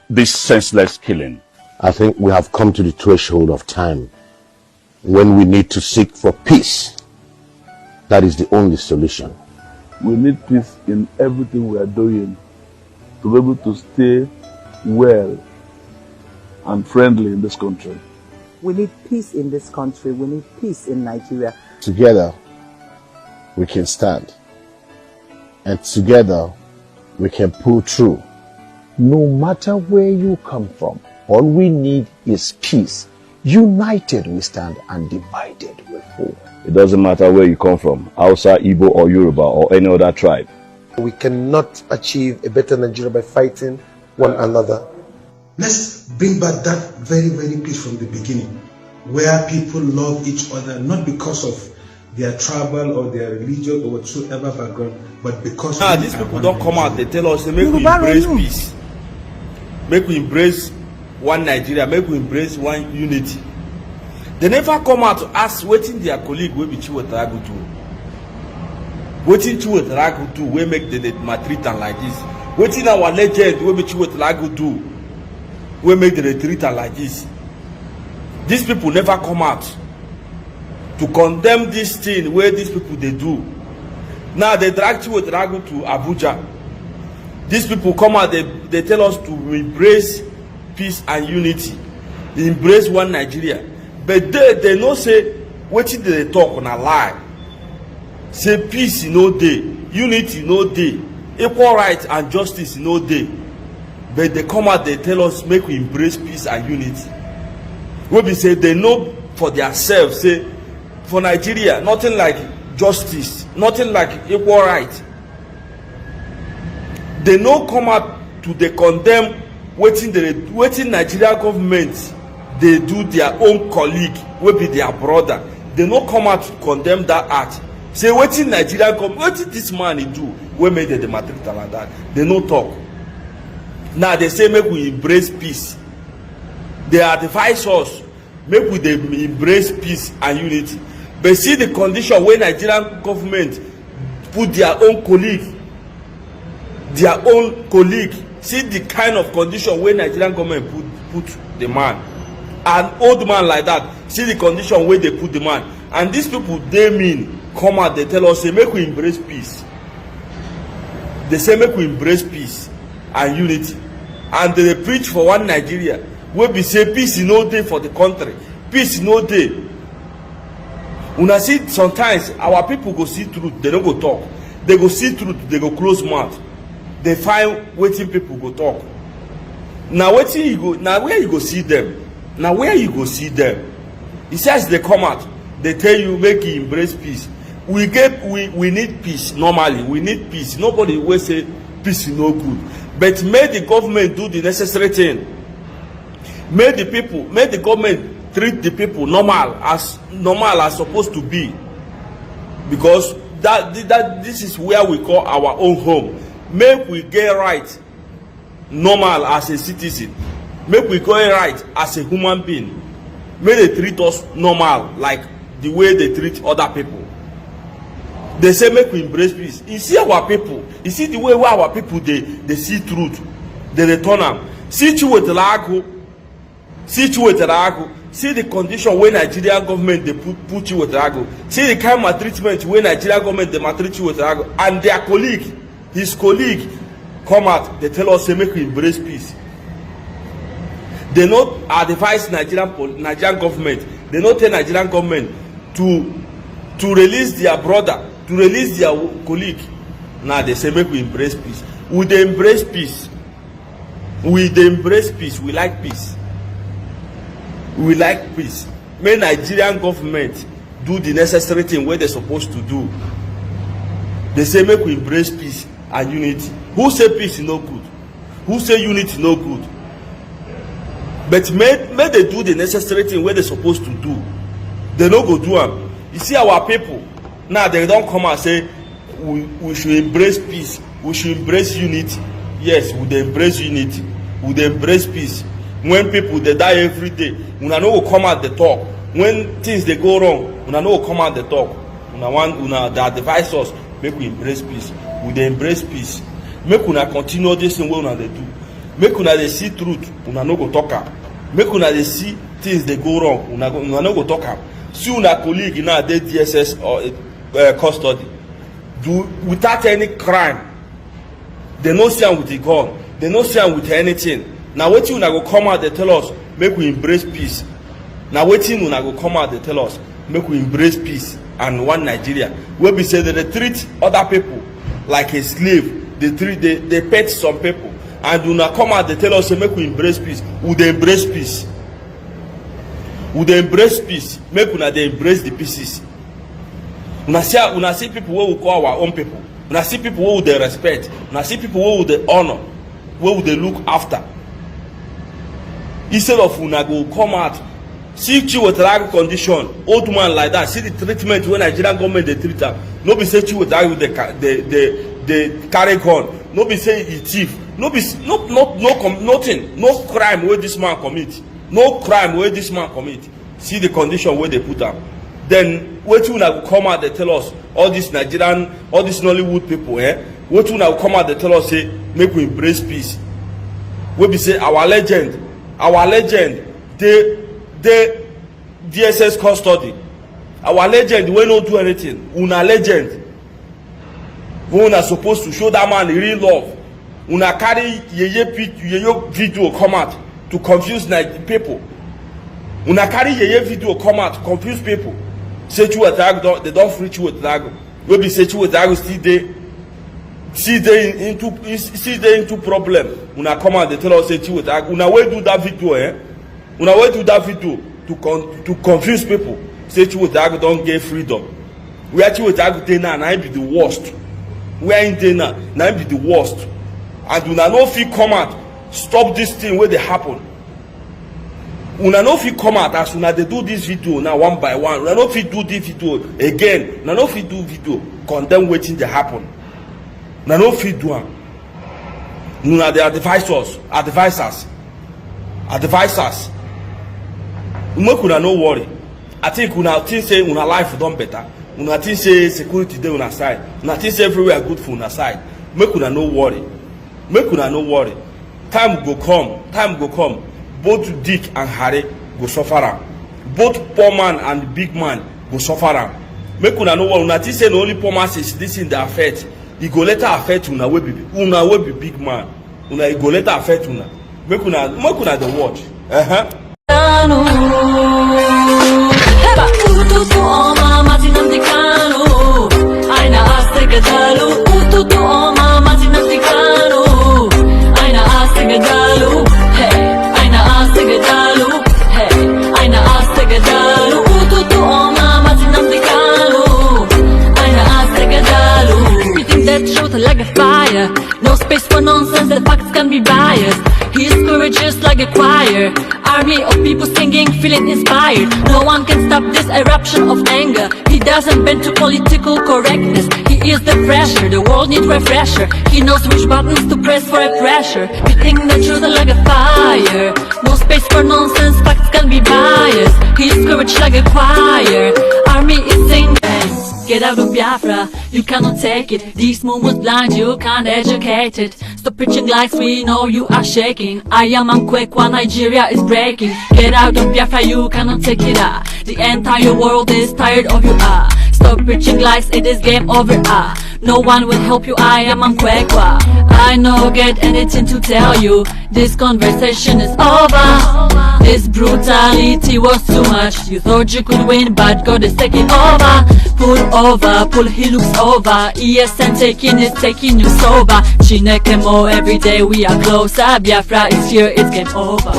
this senseless killing? I think we have come to the threshold of time when we need to seek for peace. That is the only solution. We need peace in everything we are doing to be able to stay well and friendly in this country. We need peace in this country. We need peace in Nigeria. Together, we can stand. And together, we can pull through. No matter where you come from, all we need is peace. United we stand, and divided we fall. It doesn't matter where you come from, Hausa, Igbo or Yoruba or any other tribe. We cannot achieve a better Nigeria by fighting one another. Let's bring back that very, very peace from the beginning, where people love each other, not because of their tribal or their religion or whatsoever background, but because these people don't come out, they tell us, they make we embrace peace. Make we embrace one Nigeria, make we embrace one unity. They never come out to ask waiting their colleague will be Chiwetaragu do. Waiting Chiwetaragu do, we make the treat like this. Waiting our legend will be Chiwetaragu do. We make the retreat like this. These people never come out to condemn this thing where these people they do. Now they drag Chiwetaragu to Abuja. These people come out, they tell us to embrace peace and unity, embrace one Nigeria. But they no say wetin they talk on a lie. Say peace no day, unity no day, equal rights and justice no day. But they come out, they tell us make we embrace peace and unity. We be say they know for themselves, say for Nigeria nothing like justice, nothing like equal right. They no come out to they condemn wetin Nigeria government they do their own colleague will be their brother. They no come out to condemn that act. Say wetin Nigeria government, wetin this man he do we made the matrix like that. They no talk. Now they say make we embrace peace. They advise us make we embrace peace and unity. But see the condition where Nigerian government put their own colleague. See the kind of condition where Nigerian government put the man. An old man like that, see the condition where they put the man. And these people, they mean, come out, they tell us, say, make we embrace peace. They say, make we embrace peace and unity. And they preach for one Nigeria, where we say, peace is no day for the country. Peace is no day. When I see sometimes, our people go see truth, they don't go talk. They go see truth, they go close mouth. They find waiting people go talk. Now waiting you go, now where you go see them? Now where you go see them? It says they come out, they tell you make you embrace peace. We need peace normally. We need peace. Nobody will say peace is no good. But may the government do the necessary thing. May the government treat the people normal as supposed to be. Because this is where we call our own home. Make we get right normal as a citizen. Make we get right as a human being. May they treat us normal like the way they treat other people. They say make we embrace peace. You see our people, you see the way where our people they see truth, they return them. See Chiwetaragu, see the condition where Nigerian government they put Chiwetaragu. See the kind of treatment where Nigerian government they maltreat Chiwetaragu, and their colleague, his colleague, come out, they tell us, say, make we embrace peace. They not advise Nigerian government, they not tell Nigerian government to release their brother, to release their colleague. Now they say, make we embrace peace. We they embrace peace. We they embrace peace. We like peace. We like peace. May Nigerian government do the necessary thing where they're supposed to do. They say, make we embrace peace and unity. Who say peace is no good? Who say unity is no good? But may they do the necessary thing where they're supposed to do. They no go do them. You see our people, now they don't come and say, we should embrace peace. We should embrace unity. Yes, we dey embrace unity. We dey embrace peace. When people they die every day, una no go come out the talk. When things they go wrong, una no go come out the talk. Una they advise us, make we embrace peace. We dey embrace peace. Make una continue this thing wey una dey do. make una dey see truth una no go talk am, make una dey see things dey go wrong una no go talk am. See una colleague now dey DSS or custody do without any crime, they no see am with a gun, they no see am with anything. Na wetin una go come out dey tell us make we embrace peace. Na wetin una go come out dey tell us make we embrace peace and one Nigeria wey be say they treat other people like a slave, they pet some people, and una come out dey tell us say make we embrace peace. We dey embrace peace, we dey embrace peace, make una dey embrace the pieces. Una see people wey we call our own people, una see people wey we dey respect, una see people wey we dey honor, wey we dey look after. Instead of una go come out see Chiwetaragu condition, old man like that, see the treatment wey Nigerian government dey treat am. No be say Chiwetaragu dey carry gun, no be say he thief, nothing, no crime wey this man commit, no crime wey this man commit. See the condition wey they put am. Then wetin una go come out dey tell us, all this Nigerian, all this Nollywood people, wetin una go come out dey tell us say make we embrace peace. Wey be say our legend dey DSS custody, our legend wey no do anything, una legend wey una suppose to show that man real love. Una carry yeye video come out to confuse people. Una carry yeye video come out to confuse people. Say Chiwetaragu they don free Chiwetaragu. Wey be say Chiwetaragu still dey into problem. Una come out dey tell us say Chiwetaragu, una wey do that video, una wey do that video to confuse people. Say Chiwetaragu don get freedom. Where Chiwetaragu dey now, na him be the worst. Where him dey now, na him be the worst. And una no fit come out stop this thing wey dey happen. Una no fit come out as una dey do this video now one by one. Una no fit do this video again. Una no fit do video condemn wetin dey happen. Una no fit do am. Una dey advisors. Make una no worry. I think una think say una life don better. Una think say security dey una side. Una think say everywhere good for una side. Make una no worry. Make una no worry. Time go come. Both Dick and Harry go suffer am. Both poor man and big man go suffer am. Make una no worry. Una think say the only poor man is this in the affect. E go later affect una wey be big man. Una e go later affect una. Make una dey watch. Like a fire, no space for nonsense, the facts can be biased. His courage is like a choir, army of people singing, feeling inspired. No one can stop this eruption of anger. He doesn't bend to political correctness. He is the pressure, the world needs refresher. He knows which buttons to press for a pressure. Hitting the truth like a fire, no space for nonsense, facts can be biased. His courage like a choir, army is singing. Get out of Biafra, you cannot take it. This moon was blind, you can't educate it. Stop preaching lies, we know you are shaking. I am Amkwekwa, Nigeria is breaking. Get out of Biafra, you cannot take it. The entire world is tired of you. Stop preaching lies, it is game over. No one will help you, I am Amkwekwa. I no get anything to tell you. This conversation is over. This brutality was too much. You thought you could win, but God is taking over. Pull, he looks over. ESN taking you sober. Chineke mo, every day we are closer. Biafra is here, it's game over.